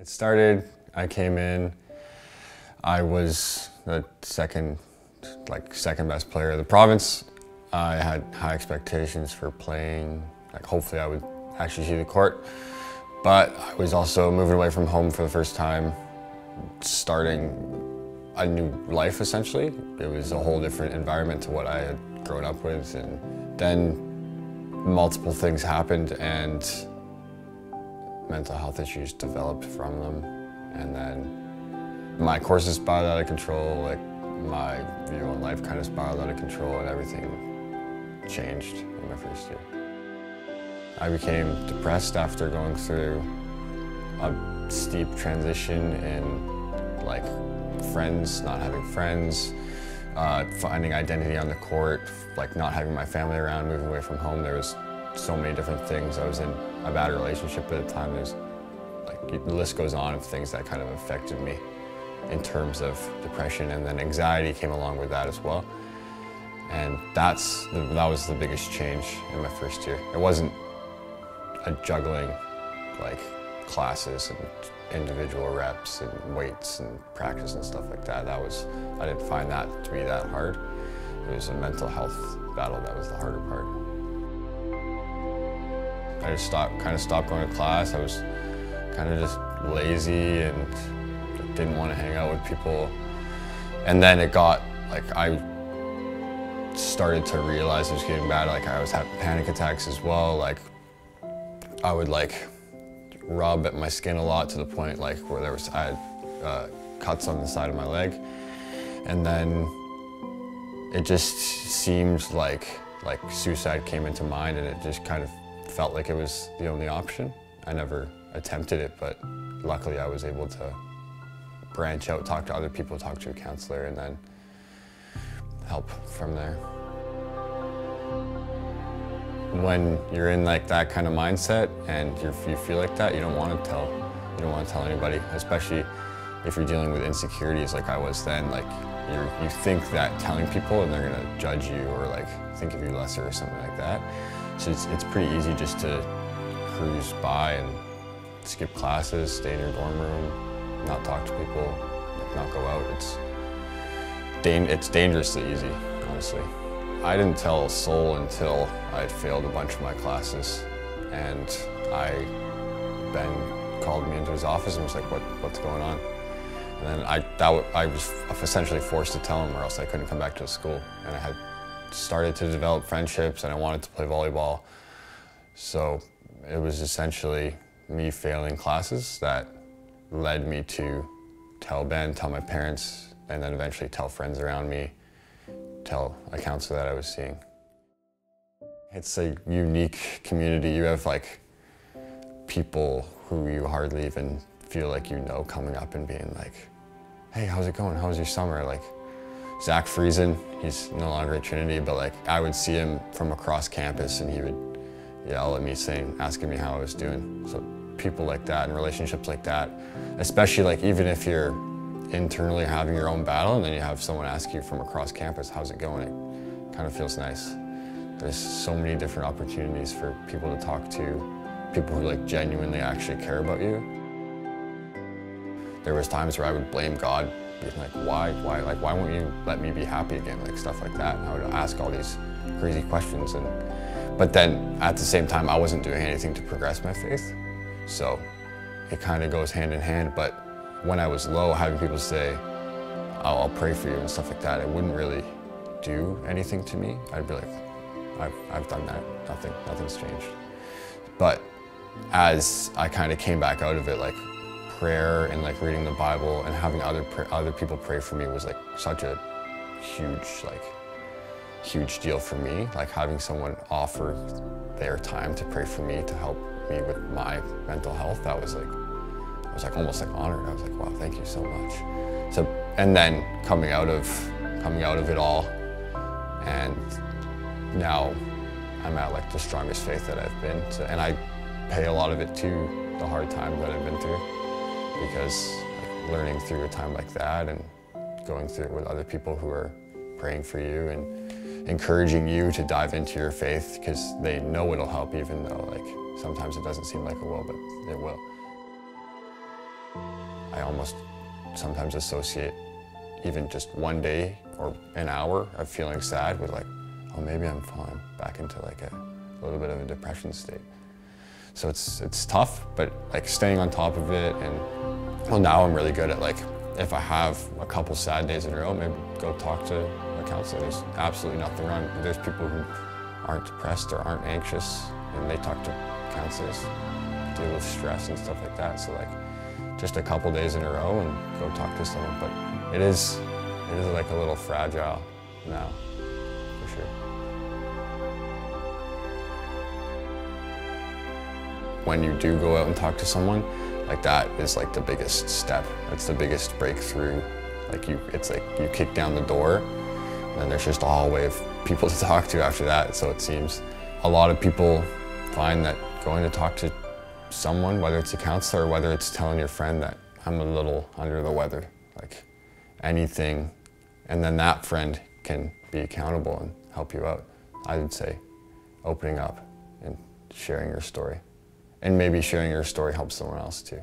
It started, I came in, I was the second best player of the province. I had high expectations for playing, hopefully I would actually see the court. But I was also moving away from home for the first time, starting a new life essentially. It was a whole different environment to what I had grown up with, and then multiple things happened and mental health issues developed from them. And then my courses spiraled out of control, my view on life kind of spiraled out of control, and everything changed in my first year. I became depressed after going through a steep transition in friends, not having friends, finding identity on the court, not having my family around, moving away from home. There was so many different things. I was in a bad relationship at the time. There's the list goes on of things that kind of affected me in terms of depression, and then anxiety came along with that as well. And that was the biggest change in my first year. It wasn't a juggling classes and individual reps and weights and practice and stuff like that. I didn't find that to be that hard. It was a mental health battle that was the harder part. I just kind of stopped going to class. I was kind of just lazy and didn't want to hang out with people. And then it got, I started to realize it was getting bad. I was having panic attacks as well. I would rub at my skin a lot to the point where I had cuts on the side of my leg. And then it just seemed like suicide came into mind, and it just kind of felt like it was the only option. I never attempted it, but luckily I was able to branch out, talk to other people, talk to a counselor, and then help from there. When you're in that kind of mindset and you feel like that, you don't want to tell anybody, especially if you're dealing with insecurities like I was then. You think that telling people and they're gonna judge you or think of you lesser or something like that. So it's pretty easy just to cruise by and skip classes, stay in your dorm room, not talk to people, not go out. It's dangerously easy, honestly. I didn't tell a soul until I had failed a bunch of my classes, and Ben called me into his office and was like, what's going on? And then I was essentially forced to tell him, or else I couldn't come back to the school. And I had started to develop friendships, and I wanted to play volleyball. So it was essentially me failing classes that led me to tell Ben, tell my parents, and then eventually tell friends around me, tell a counselor that I was seeing. It's a unique community. You have people who you hardly even feel like you know coming up and being like, hey, how's it going? How was your summer? Zach Friesen, he's no longer at Trinity, but I would see him from across campus and he would yell at me asking me how I was doing. So people like that and relationships like that, especially even if you're internally having your own battle and then you have someone ask you from across campus, how's it going? It kind of feels nice. There's so many different opportunities for people to talk to, people who genuinely actually care about you. There was times where I would blame God, being why won't you let me be happy again? Stuff like that. And I would ask all these crazy questions, but then at the same time, I wasn't doing anything to progress my faith. So it kind of goes hand in hand. But when I was low, having people say, I'll pray for you and stuff like that, it wouldn't really do anything to me. I'd be like, I've done that, nothing's changed. But as I kind of came back out of it, prayer and reading the Bible and having other people pray for me was such a huge deal for me. Having someone offer their time to pray for me, to help me with my mental health, that was I was almost honored. I was wow, thank you so much. So, and then coming out of it all, and now I'm at the strongest faith that I've been. And I pay a lot of it to the hard time that I've been through, because learning through a time like that and going through it with other people who are praying for you and encouraging you to dive into your faith, because they know it'll help, even though sometimes it doesn't seem like it will, but it will. I almost sometimes associate even just one day or an hour of feeling sad with like, oh, maybe I'm falling back into like a little bit of a depression state. So it's tough, but like staying on top of it, and well, now I'm really good at like, if I have a couple sad days in a row, maybe go talk to a counselor. There's absolutely nothing wrong. There's people who aren't depressed or aren't anxious, and they talk to counselors, deal with stress and stuff like that. So like, just a couple days in a row and go talk to someone. But it is like a little fragile now, for sure. When you do go out and talk to someone, like that is like the biggest step. That's the biggest breakthrough. Like it's like you kick down the door, and then there's just a hallway of people to talk to after that. So it seems a lot of people find that going to talk to someone, whether it's a counselor or whether it's telling your friend that I'm a little under the weather, like anything, and then that friend can be accountable and help you out. I would say opening up and sharing your story. And maybe sharing your story helps someone else too.